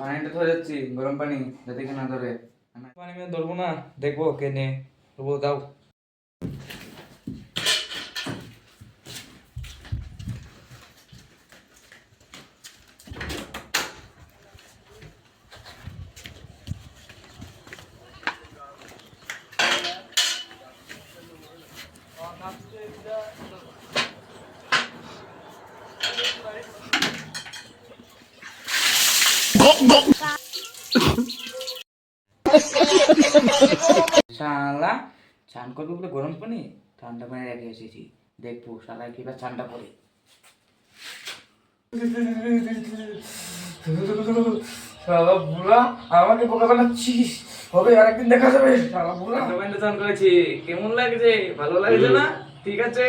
পানিটা ধরে যাচ্ছি, গরম পানি যাতে কি না ধরে। পানি আমি ধরবো না, দেখবো কে নে ধরবো, দাও। শালা চান করবে বলে গরম পানি ঠান্ডা পানি রেখে এসেছি, দেখবো শালা কিবার চানটা করে। শালা বুড়া আমাকে বোকা বানাচ্ছিস, হবে আরেকদিন দেখা যাবে। শালা বুড়া চান করেছি, কেমন লাগছে? ভালো লাগছে না? ঠিক আছে।